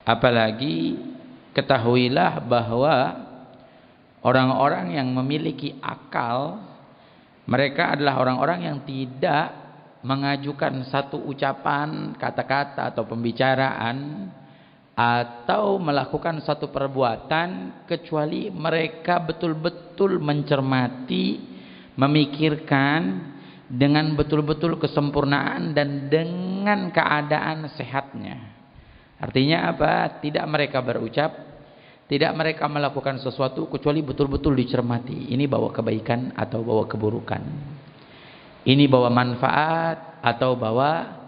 Apalagi ketahuilah bahwa orang-orang yang memiliki akal, mereka adalah orang-orang yang tidak mengajukan satu ucapan, kata-kata atau pembicaraan atau melakukan satu perbuatan kecuali mereka betul-betul mencermati, memikirkan dengan betul-betul kesempurnaan dan dengan keadaan sehatnya. Artinya apa? Tidak mereka berucap, tidak mereka melakukan sesuatu kecuali betul-betul dicermati. Ini bawa kebaikan atau bawa keburukan. Ini bawa manfaat atau bawa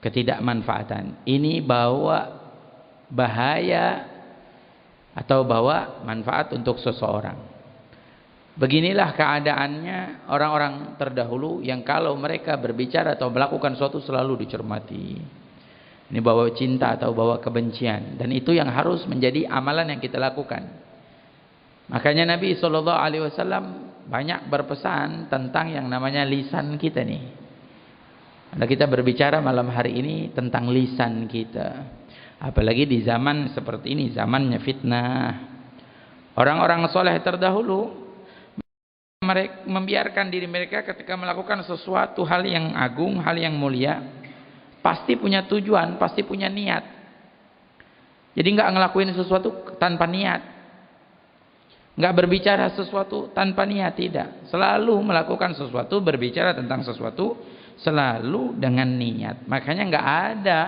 ketidakmanfaatan. Ini bawa bahaya atau bawa manfaat untuk seseorang. Beginilah keadaannya orang-orang terdahulu yang kalau mereka berbicara atau melakukan sesuatu selalu dicermati. Ini bawa cinta atau bawa kebencian, dan itu yang harus menjadi amalan yang kita lakukan. Makanya Nabi SAW banyak berpesan tentang yang namanya lisan kita nih. Kalau kita berbicara malam hari ini tentang lisan kita, apalagi di zaman seperti ini, zamannya fitnah. Orang-orang soleh terdahulu mereka membiarkan diri mereka ketika melakukan sesuatu hal yang agung, hal yang mulia, pasti punya tujuan, pasti punya niat. Jadi nggak ngelakuin sesuatu tanpa niat, nggak berbicara sesuatu tanpa niat, tidak. Selalu melakukan sesuatu, berbicara tentang sesuatu selalu dengan niat. Makanya nggak ada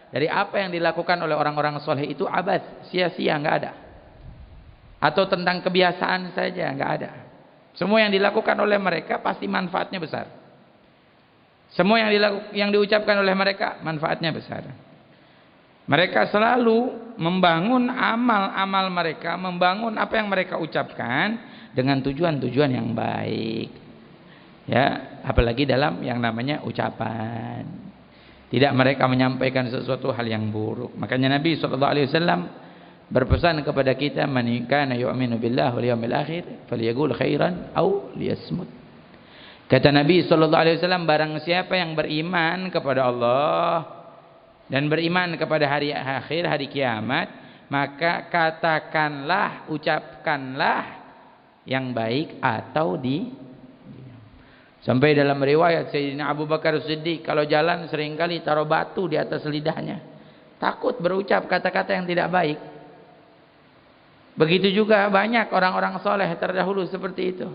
dari apa yang dilakukan oleh orang-orang soleh itu abad, sia-sia, nggak ada. Atau tentang kebiasaan saja, nggak ada. Semua yang dilakukan oleh mereka pasti manfaatnya besar. Semua yang diucapkan oleh mereka manfaatnya besar. Mereka selalu membangun amal-amal mereka, membangun apa yang mereka ucapkan dengan tujuan-tujuan yang baik. Ya, apalagi dalam yang namanya ucapan. Tidak mereka menyampaikan sesuatu hal yang buruk. Makanya Nabi SAW berpesan kepada kita, "Man kana yu'minu billahi wal yawmil akhir falyaqul khairan aw liyasmut." Kata Nabi SAW, barang siapa yang beriman kepada Allah dan beriman kepada hari akhir, hari kiamat, maka katakanlah, ucapkanlah yang baik atau sampai dalam riwayat Sayyidina Abu Bakar Siddiq kalau jalan seringkali taruh batu di atas lidahnya, takut berucap kata-kata yang tidak baik. Begitu juga banyak orang-orang soleh terdahulu seperti itu.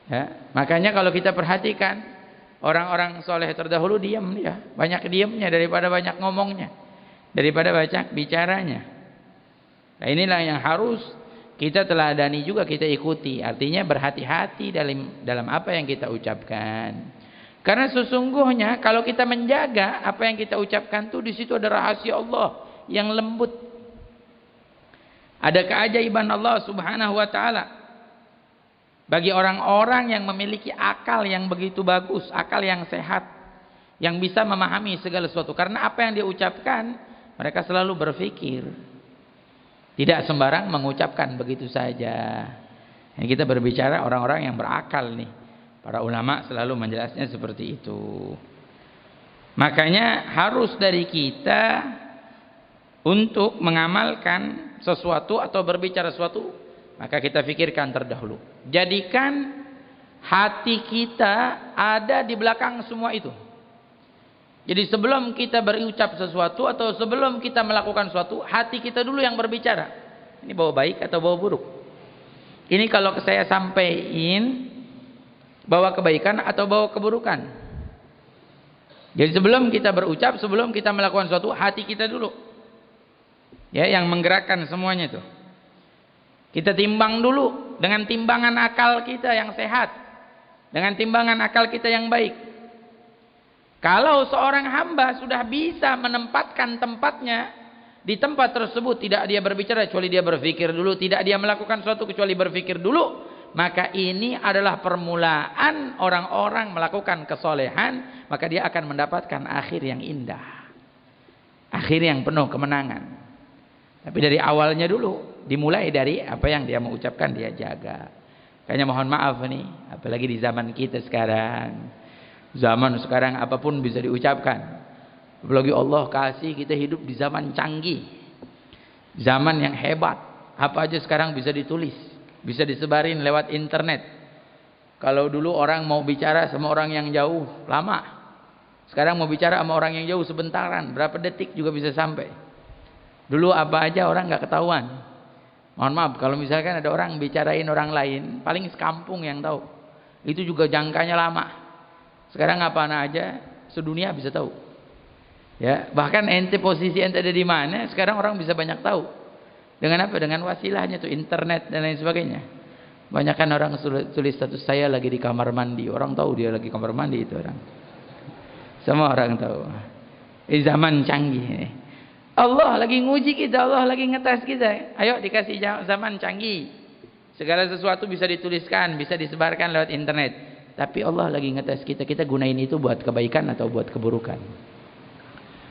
Ya, makanya kalau kita perhatikan orang-orang soleh terdahulu diam dia, banyak diamnya daripada banyak ngomongnya, daripada banyak bicaranya. Nah, inilah yang harus kita teladani juga, kita ikuti. Artinya berhati-hati dalam apa yang kita ucapkan. Karena sesungguhnya kalau kita menjaga apa yang kita ucapkan tuh, di situ ada rahasia Allah yang lembut. Ada keajaiban Allah Subhanahu wa taala. Bagi orang-orang yang memiliki akal yang begitu bagus, akal yang sehat, yang bisa memahami segala sesuatu. Karena apa yang dia ucapkan, mereka selalu berpikir. Tidak sembarang mengucapkan begitu saja. Ini kita berbicara orang-orang yang berakal nih. Para ulama selalu menjelasnya seperti itu. Makanya harus dari kita untuk mengamalkan sesuatu atau berbicara sesuatu, maka kita pikirkan terdahulu. Jadikan hati kita ada di belakang semua itu. Jadi sebelum kita berucap sesuatu atau sebelum kita melakukan sesuatu, hati kita dulu yang berbicara. Ini bawa baik atau bawa buruk? Ini kalau saya sampaikan, bawa kebaikan atau bawa keburukan? Jadi sebelum kita berucap, sebelum kita melakukan sesuatu, hati kita dulu. Ya, yang menggerakkan semuanya itu. Kita timbang dulu dengan timbangan akal kita yang sehat, dengan timbangan akal kita yang baik. Kalau seorang hamba sudah bisa menempatkan tempatnya di tempat tersebut, tidak dia berbicara kecuali dia berpikir dulu, tidak dia melakukan sesuatu kecuali berpikir dulu, maka ini adalah permulaan orang-orang melakukan kesolehan, maka dia akan mendapatkan akhir yang indah, akhir yang penuh kemenangan. Tapi dari awalnya dulu, dimulai dari apa yang dia mau ucapkan, dia jaga. Kayaknya mohon maaf nih, apalagi di zaman kita sekarang. Zaman sekarang apapun bisa diucapkan. Apalagi Allah kasih kita hidup di zaman canggih, zaman yang hebat. Apa aja sekarang bisa ditulis, bisa disebarin lewat internet. Kalau dulu orang mau bicara sama orang yang jauh lama, sekarang mau bicara sama orang yang jauh sebentaran, berapa detik juga bisa sampai. Dulu apa aja orang nggak ketahuan. Mohon maaf kalau misalkan ada orang bicarain orang lain, paling sekampung yang tahu. Itu juga jangkanya lama. Sekarang apa aja sedunia bisa tahu. Ya, bahkan ente posisi ente ada di mana, sekarang orang bisa banyak tahu. Dengan apa? Dengan wasilahnya tuh internet dan lain sebagainya. Banyak kan orang tulis status saya lagi di kamar mandi, orang tahu dia lagi kamar mandi itu orang. Semua orang tahu. Ini zaman canggih ini. Allah lagi nguji kita, Allah lagi ngetes kita. Ayo dikasih zaman canggih. Segala sesuatu bisa dituliskan, bisa disebarkan lewat internet. Tapi Allah lagi ngetes kita, kita gunain itu buat kebaikan atau buat keburukan.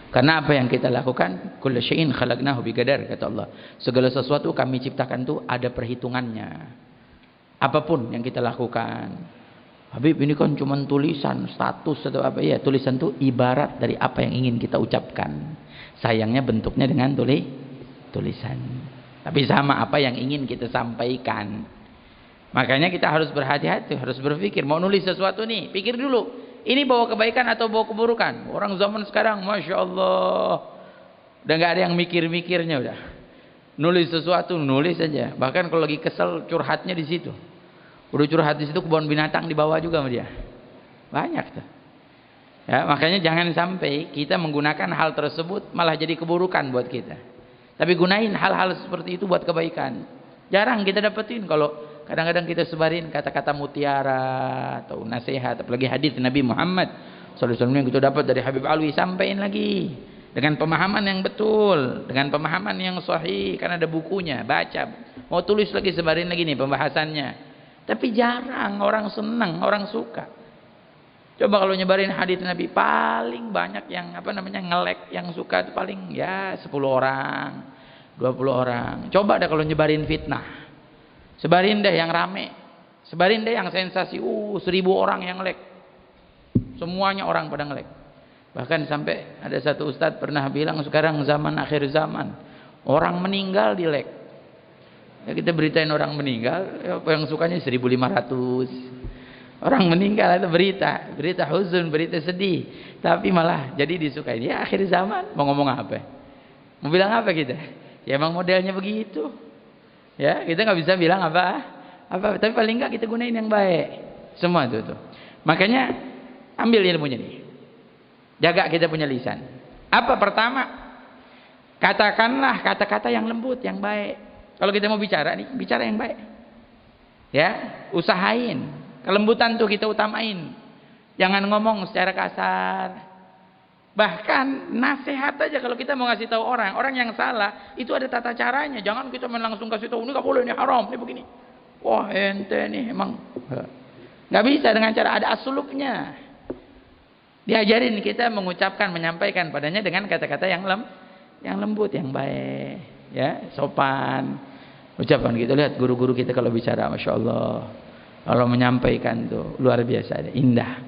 Karena apa yang kita lakukan, kullu syai'in khalaqnahu biqadar, kata Allah. Segala sesuatu kami ciptakan tuh ada perhitungannya. Apapun yang kita lakukan. Habib, ini kan cuma tulisan, status atau apa ya? Tulisan tuh ibarat dari apa yang ingin kita ucapkan. Sayangnya bentuknya dengan tulisan. Tapi sama apa yang ingin kita sampaikan. Makanya kita harus berhati-hati, harus berpikir. Mau nulis sesuatu nih, pikir dulu. Ini bawa kebaikan atau bawa keburukan? Orang zaman sekarang, Masya Allah. Udah gak ada yang mikir-mikirnya udah. Nulis sesuatu, nulis aja. Bahkan kalau lagi kesel, curhatnya di situ. Udah curhat di situ, kebun binatang dibawa juga sama dia. Banyak tuh. Ya, makanya jangan sampai kita menggunakan hal tersebut malah jadi keburukan buat kita. Tapi gunain hal-hal seperti itu buat kebaikan. Jarang kita dapetin kalau kadang-kadang kita sebarin kata-kata mutiara atau nasihat, apalagi hadis Nabi Muhammad SAW yang kita dapat dari Habib Alwi, sampaikan lagi dengan pemahaman yang betul, dengan pemahaman yang sahih, karena ada bukunya, baca. Mau tulis lagi, sebarin lagi nih pembahasannya. Tapi jarang orang senang, orang suka. Coba kalau nyebarin hadis Nabi, paling banyak yang ngelek, yang suka itu paling ya 10 orang, 20 orang. Coba deh kalau nyebarin fitnah. Sebarin deh yang rame. Sebarin deh yang sensasi. 1000 orang yang ngelek. Semuanya orang pada ngelek. Bahkan sampai ada satu ustadz pernah bilang sekarang zaman akhir zaman. Orang meninggal dilek. Ya kita beritain orang meninggal, ya apa yang sukanya 1500. Orang meninggal itu berita huzun, berita sedih, tapi malah jadi disukai. Ya akhir zaman, mau ngomong apa? Mau bilang apa kita? Ya emang modelnya begitu. Ya kita nggak bisa bilang apa, tapi paling nggak kita gunain yang baik. Semua itu tuh. Makanya ambil ilmunya nih. Jaga kita punya lisan. Apa pertama? Katakanlah kata-kata yang lembut, yang baik. Kalau kita mau bicara nih, bicara yang baik. Ya, usahain. Kelembutan tuh kita utamain. Jangan ngomong secara kasar. Bahkan nasihat aja kalau kita mau ngasih tahu orang yang salah, itu ada tata caranya. Jangan kita langsung kasih tahu, ini enggak boleh, ini haram, ini begini. Wah, ente nih emang enggak bisa dengan cara, ada asulubnya. Diajarin kita mengucapkan, menyampaikan padanya dengan kata-kata yang lembut, yang baik, ya, sopan. Ucapan gitu, lihat guru-guru kita kalau bicara, Masya Allah. Kalau menyampaikan tuh luar biasa, indah.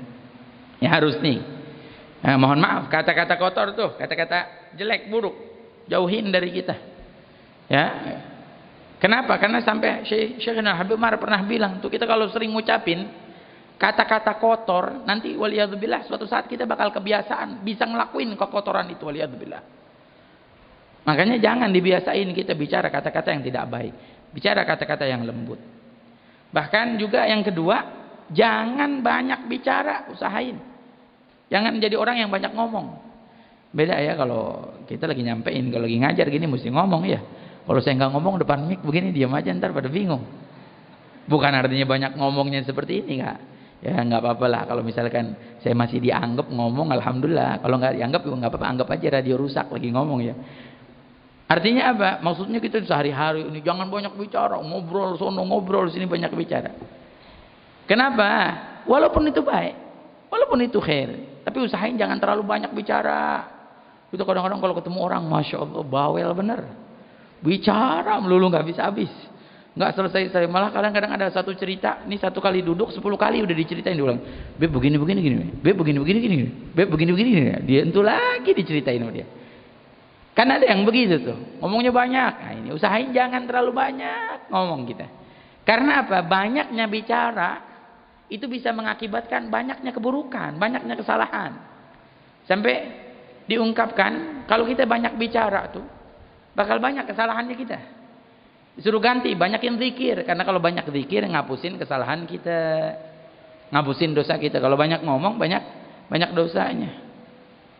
Ya harus nih. Nah, mohon maaf kata-kata kotor tuh, kata-kata jelek, buruk, jauhin dari kita. Ya. Kenapa? Karena sampai Syekhina Habib Umar pernah bilang tuh, kita kalau sering ngucapin kata-kata kotor, nanti waliyadzubillah suatu saat kita bakal kebiasaan bisa ngelakuin kekotoran itu, waliyadzubillah. Makanya jangan dibiasain kita bicara kata-kata yang tidak baik. Bicara kata-kata yang lembut. Bahkan juga yang kedua, jangan banyak bicara, usahain. Jangan jadi orang yang banyak ngomong. Beda ya kalau kita lagi nyampein, kalau lagi ngajar gini mesti ngomong ya. Kalau saya nggak ngomong depan mic begini, diam aja ntar pada bingung. Bukan artinya banyak ngomongnya seperti ini, nggak. Ya nggak apa-apa lah kalau misalkan saya masih dianggap ngomong, alhamdulillah. Kalau nggak dianggap juga nggak apa-apa, anggap aja radio rusak lagi ngomong ya. Artinya apa? Maksudnya kita sehari-hari ini jangan banyak bicara, ngobrol sono, ngobrol sini, banyak bicara. Kenapa? Walaupun itu baik, walaupun itu khair, tapi usahain jangan terlalu banyak bicara. Itu kadang-kadang kalau ketemu orang, Masya Allah, bawel bener. Bicara melulu nggak habis-habis. Nggak selesai. Malah kadang-kadang ada satu cerita, ini satu kali duduk 10 kali udah diceritain diulang. Beb begini gini. Beb begini gini. Beb begini gini. Dia itu lagi diceritain sama dia. Kan ada yang begitu tuh, ngomongnya banyak. Nah, ini usahain jangan terlalu banyak ngomong kita. Karena apa? Banyaknya bicara itu bisa mengakibatkan banyaknya keburukan, banyaknya kesalahan. Sampai diungkapkan kalau kita banyak bicara tuh bakal banyak kesalahannya kita. Disuruh ganti banyakin zikir, karena kalau banyak zikir ngapusin kesalahan kita, ngapusin dosa kita. Kalau banyak ngomong banyak dosanya.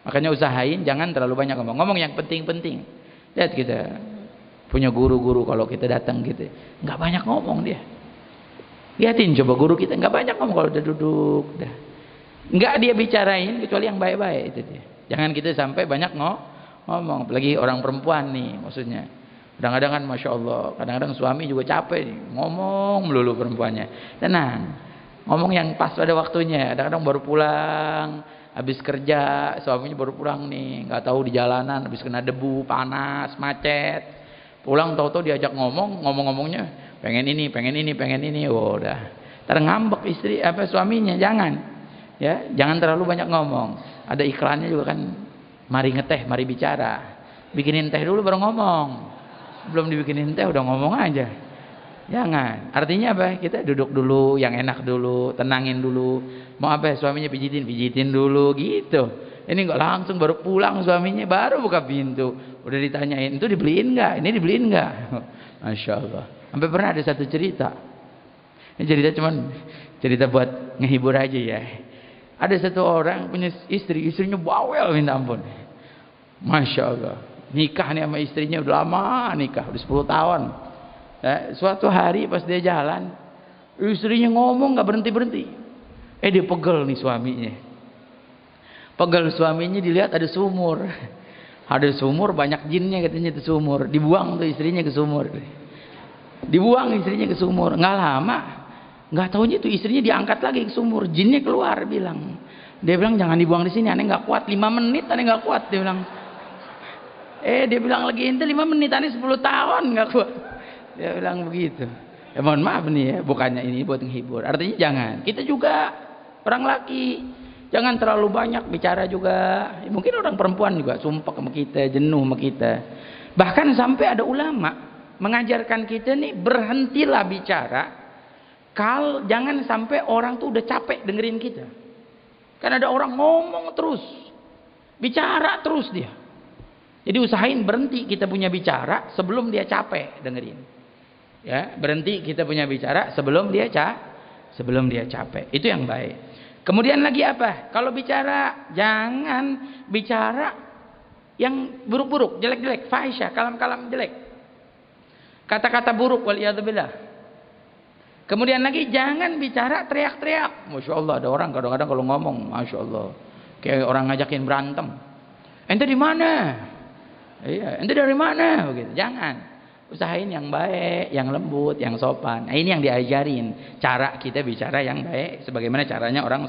Makanya usahain jangan terlalu banyak ngomong yang penting-penting. Lihat kita punya guru-guru kalau kita datang gitu, nggak banyak ngomong dia. Lihatin coba guru kita nggak banyak ngomong kalau udah duduk, dah. Nggak dia bicarain kecuali yang baik-baik itu dia. Jangan kita sampai banyak ngomong, apalagi orang perempuan nih maksudnya. Kadang-kadang kan masya Allah, kadang-kadang suami juga capek nih, ngomong melulu perempuannya. Tenang, ngomong yang pas pada waktunya. Kadang-kadang baru pulang, habis kerja, suaminya baru pulang nih, nggak tahu di jalanan, habis kena debu, panas, macet. Pulang tahu-tahu diajak ngomongnya pengen ini, oh, udah. Terngambek istri suaminya, jangan. Ya, jangan terlalu banyak ngomong. Ada iklannya juga kan, mari ngeteh, mari bicara. Bikinin teh dulu baru ngomong. Belum dibikinin teh udah ngomong aja. Jangan. Artinya apa? Kita duduk dulu, yang enak dulu, tenangin dulu. Mau apa? Suaminya pijitin dulu gitu. Ini nggak langsung baru pulang suaminya baru buka pintu. Udah ditanyain, itu dibeliin nggak? Ini dibeliin nggak? Masya Allah. Sampai pernah ada satu cerita. Ini cerita buat ngehibur aja ya. Ada satu orang punya istrinya bawel minta ampun. Masya Allah. Nikah nih sama istrinya udah lama nikah, udah 10 tahun. Suatu hari pas dia jalan, istrinya ngomong nggak berhenti. Dia pegel nih suaminya. Pegel suaminya dilihat ada sumur. Ada sumur banyak jinnya katanya itu sumur. Dibuang tuh istrinya ke sumur. Dibuang istrinya ke sumur. Nggak lama, nggak taunya tuh istrinya diangkat lagi ke sumur. Jinnya keluar bilang. Dia bilang jangan dibuang di sini, aneh nggak kuat 5 menit, aneh nggak kuat. Dia bilang. Dia bilang lagi ente 5 menit, aneh 10 tahun nggak kuat. Dia bilang begitu. Mohon maaf nih ya, bukannya ini buat menghibur. Artinya jangan. Kita juga orang laki, jangan terlalu banyak bicara juga. Mungkin orang perempuan juga sumpah sama kita, jenuh sama kita. Bahkan sampai ada ulama mengajarkan kita nih, berhentilah bicara. Jangan sampai orang tuh udah capek dengerin kita. Kan ada orang ngomong terus, bicara terus dia. Jadi usahain berhenti kita punya bicara sebelum dia capek dengerin. Ya, berhenti kita punya bicara sebelum dia capek. Itu yang baik. Kemudian lagi apa? Kalau bicara jangan bicara yang buruk-buruk, jelek-jelek, fahisyah, kalam-kalam jelek. Kata-kata buruk waliyadzubillah. Kemudian lagi jangan bicara teriak-teriak. Masya Allah, ada orang kadang-kadang kalau ngomong, Masya Allah, kayak orang ngajakin berantem. Ente di mana? Iya, ente dari mana? Begitu. Jangan. Usahain yang baik, yang lembut, yang sopan. Nah, ini yang diajarin. Cara kita bicara yang baik, sebagaimana caranya orang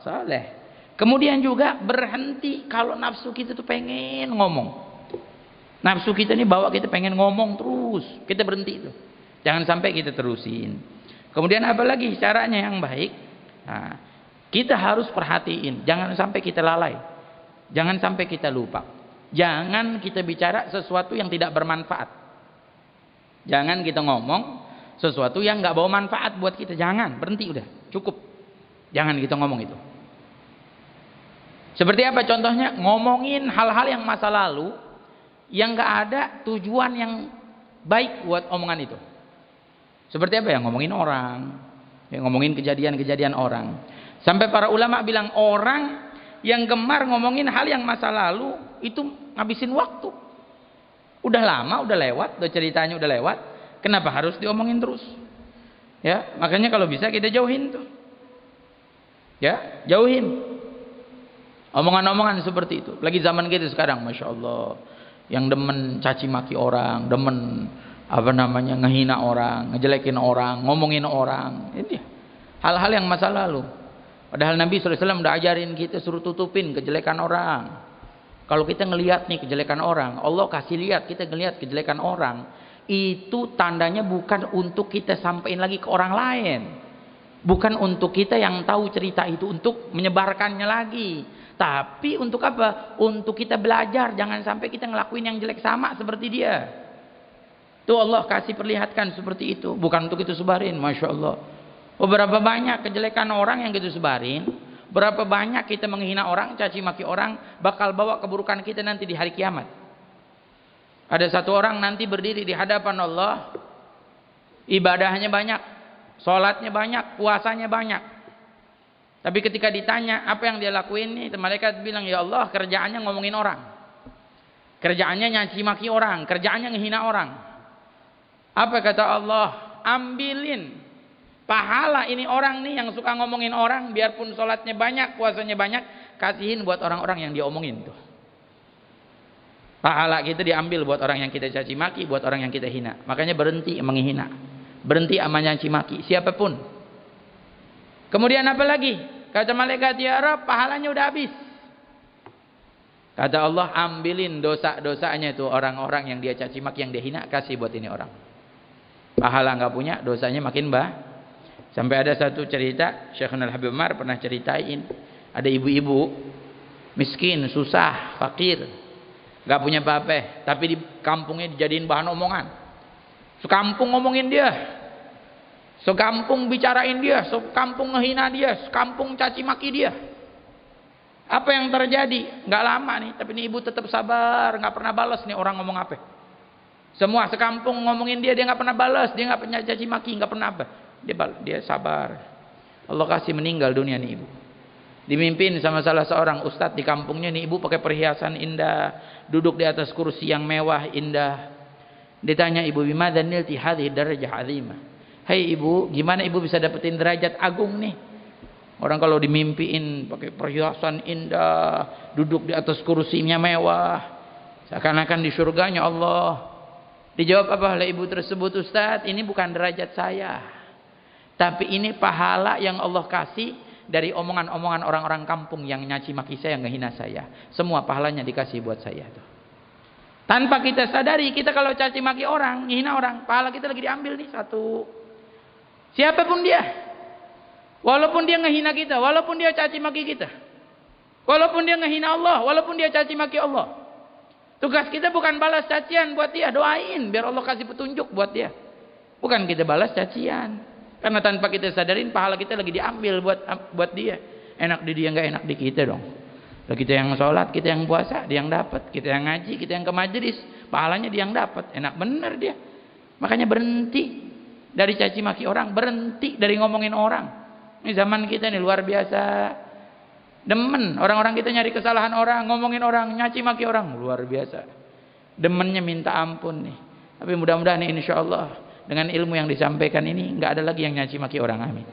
soleh. Kemudian juga berhenti kalau nafsu kita tuh pengen ngomong. Nafsu kita nih bawa kita pengen ngomong terus. Kita berhenti itu. Jangan sampai kita terusin. Kemudian apa lagi caranya yang baik? Nah, kita harus perhatiin. Jangan sampai kita lalai. Jangan sampai kita lupa. Jangan kita bicara sesuatu yang tidak bermanfaat. Jangan kita ngomong sesuatu yang nggak bawa manfaat buat kita. Jangan, berhenti udah, cukup. Jangan kita ngomong itu. Seperti apa contohnya? Ngomongin hal-hal yang masa lalu yang nggak ada tujuan yang baik buat omongan itu. Seperti apa ya? Ngomongin orang, ngomongin kejadian-kejadian orang. Sampai para ulama bilang orang yang gemar ngomongin hal yang masa lalu itu ngabisin waktu. Udah lama, udah lewat, udah ceritanya udah lewat. Kenapa harus diomongin terus? Ya, makanya kalau bisa kita jauhin tuh. Ya, jauhin. Omongan-omongan seperti itu. Lagi zaman kita sekarang, Masya Allah. Yang demen caci maki orang, demen ngehina orang, ngejelekin orang, ngomongin orang. Ini hal-hal yang masa lalu. Padahal Nabi SAW udah ajarin kita suruh tutupin kejelekan orang. Kalau kita ngelihat nih kejelekan orang, Allah kasih lihat kita ngelihat kejelekan orang, itu tandanya bukan untuk kita sampaikan lagi ke orang lain. Bukan untuk kita yang tahu cerita itu untuk menyebarkannya lagi. Tapi untuk apa? Untuk kita belajar. Jangan sampai kita ngelakuin yang jelek sama seperti dia. Tuh Allah kasih perlihatkan seperti itu. Bukan untuk itu sebarin. Masya Allah. Berapa banyak kejelekan orang yang kita sebarin. Berapa banyak kita menghina orang, caci maki orang. Bakal bawa keburukan kita nanti di hari kiamat. Ada satu orang nanti berdiri di hadapan Allah. Ibadahnya banyak. Sholatnya banyak. Puasanya banyak. Tapi ketika ditanya apa yang dia lakuin nih, malaikat bilang, ya Allah kerjaannya ngomongin orang. Kerjaannya nyaci maki orang. Kerjaannya ngehina orang. Apa kata Allah? Ambilin pahala ini orang nih yang suka ngomongin orang. Biarpun sholatnya banyak, puasanya banyak. Kasihin buat orang-orang yang dia omongin tuh. Pahala kita diambil buat orang yang kita caci maki, buat orang yang kita hina. Makanya berhenti menghina. Berhenti sama nyaci maki. Siapapun. Kemudian apa lagi? Kata malaikat, ya Rabb, pahalanya udah habis. Kata Allah, ambilin dosa-dosanya itu orang-orang yang dia caci maki, yang dia hina, kasih buat ini orang. Pahala nggak punya, dosanya makin Sampai ada satu cerita, Syekhul Habib Umar pernah ceritain, ada ibu-ibu miskin, susah, fakir, nggak punya apa-apa, tapi di kampungnya dijadiin bahan omongan. Sekampung ngomongin dia. Sekampung bicarain dia, sekampung ngehina dia, sekampung caci maki dia. Apa yang terjadi? Nggak lama nih, tapi ini ibu tetap sabar, nggak pernah balas nih orang ngomong apa. Semua sekampung ngomongin dia nggak pernah balas, dia nggak pernah caci maki, nggak pernah apa. Dia sabar. Allah kasih meninggal dunia nih ibu. Dimimpin sama salah seorang ustadz di kampungnya nih, ibu pakai perhiasan indah, duduk di atas kursi yang mewah indah. Ditanya ibu, bimadza nilti hadhihi darajah azimah. Hai ibu, gimana ibu bisa dapetin derajat agung nih? Orang kalau dimimpiin pakai perhiasan indah, duduk di atas kursinya mewah, seakan-akan di surganya Allah. Dijawab apa oleh ibu tersebut, Ustaz, ini bukan derajat saya, tapi ini pahala yang Allah kasih dari omongan-omongan orang-orang kampung yang nyaci maki saya, ngehina saya. Semua pahalanya dikasih buat saya tuh. Tanpa kita sadari, kita kalau caci maki orang, ngehina orang, pahala kita lagi diambil nih satu. Siapapun dia, walaupun dia ngehina kita, walaupun dia caci maki kita, walaupun dia ngehina Allah, walaupun dia caci maki Allah, tugas kita bukan balas cacian buat dia, doain biar Allah kasih petunjuk buat dia, bukan kita balas cacian, karena tanpa kita sadarin pahala kita lagi diambil buat dia. Enak di dia, nggak enak di kita dong. Kita yang sholat, kita yang puasa, dia yang dapat. Kita yang ngaji, kita yang ke majelis, pahalanya dia yang dapat. Enak bener dia. Makanya berhenti dari caci maki orang, berhenti dari ngomongin orang. Ini zaman kita nih luar biasa. Demen orang-orang kita nyari kesalahan orang, ngomongin orang, nyaci maki orang, luar biasa. Demennya minta ampun nih. Tapi mudah-mudahan nih insyaallah dengan ilmu yang disampaikan ini nggak ada lagi yang nyaci maki orang, amin.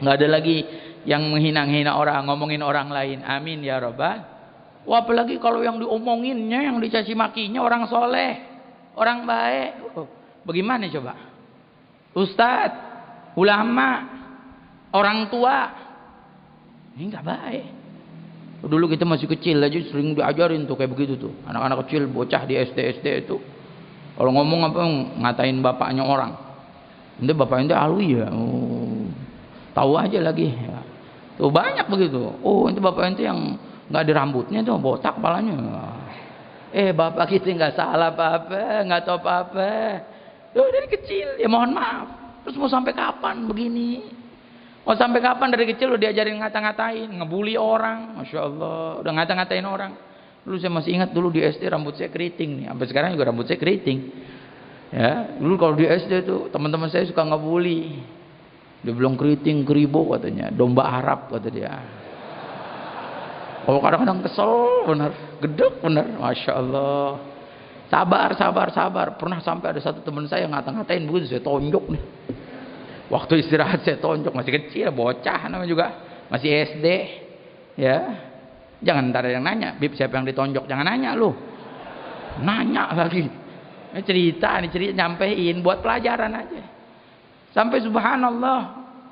Nggak ada lagi yang menghina-hina orang, ngomongin orang lain, amin ya Rabbal. Wah, apalagi kalau yang diomonginnya, yang dicaci makinya orang soleh, orang baik. Bagaimana coba? Ustadz, ulama, orang tua, ini nggak baik. Dulu kita masih kecil aja sering diajarin tuh kayak begitu tuh. Anak-anak kecil, bocah di SD itu, kalau ngomong apa ngatain bapaknya orang, itu bapaknya itu alwi ya, tahu aja lagi. Tuh banyak begitu. Oh, itu bapak itu yang nggak ada rambutnya tuh, botak kepalanya. Bapak kita nggak salah apa-apa, nggak tahu apa-apa. Tuh dari kecil, ya mohon maaf. Terus mau sampai kapan begini? Mau sampai kapan dari kecil udah diajarin ngata-ngatain, ngebully orang, masya Allah, udah ngata-ngatain orang. Dulu saya masih ingat dulu di SD rambut saya keriting nih, sampai sekarang juga rambut saya keriting. Ya, dulu kalau di SD tuh teman-teman saya suka ngebully. Dia bilang keriting, keribo katanya, domba Arab kata dia. Oh, kadang-kadang kesel bener, gedek bener, masya Allah. Sabar. Pernah sampai ada satu teman saya ngata-ngatain begitu, saya tonjok nih. Waktu istirahat saya tonjok, masih kecil, bocah namanya juga, masih SD. Ya, jangan ntar yang nanya, Bib siapa yang ditonjok, jangan nanya lu. Nanya lagi. Ini cerita nyampein buat pelajaran aja. Sampai subhanallah,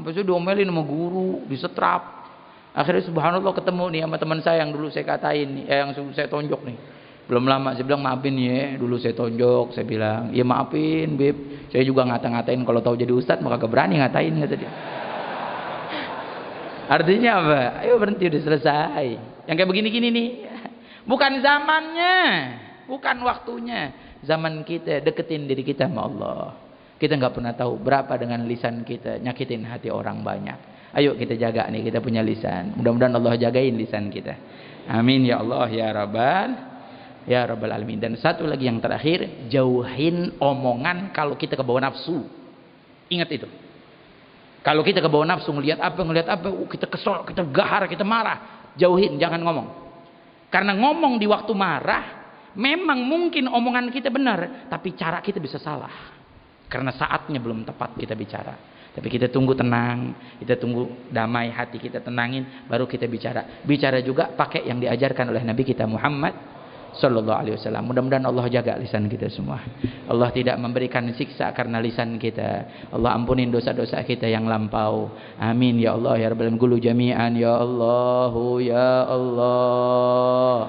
sampai saya diomelin sama guru, disetrap. Akhirnya subhanallah ketemu nih sama teman saya yang dulu saya katain nih, yang saya tonjok nih. Belum lama saya bilang maafin ya, dulu saya tonjok, saya bilang ya maafin Beb, saya juga ngata-ngatain kalau tahu jadi ustadz maka gak berani ngatain, kata dia. Artinya apa? Ayo berhenti, udah selesai. Yang kayak begini-gini nih, bukan zamannya, bukan waktunya. Zaman kita deketin diri kita sama Allah. Kita nggak pernah tahu berapa dengan lisan kita nyakitin hati orang banyak. Ayo kita jaga nih, kita punya lisan. Mudah-mudahan Allah jagain lisan kita. Amin ya Allah ya Rabbal alamin. Dan satu lagi yang terakhir, jauhin omongan kalau kita kebawa nafsu. Ingat itu. Kalau kita kebawa nafsu ngelihat apa, kita kesel, kita gahar, kita marah, jauhin, jangan ngomong. Karena ngomong di waktu marah, memang mungkin omongan kita benar, tapi cara kita bisa salah. Karena saatnya belum tepat kita bicara. Tapi kita tunggu tenang, kita tunggu damai, hati kita tenangin, baru kita bicara. Bicara juga pakai yang diajarkan oleh Nabi kita Muhammad Sallallahu Alaihi Wasallam. Mudah-mudahan Allah jaga lisan kita semua. Allah tidak memberikan siksa karena lisan kita. Allah ampunin dosa-dosa kita yang lampau. Amin ya Allah ya Rabbal alamin. Qulu jami'an ya Allah ya Allah.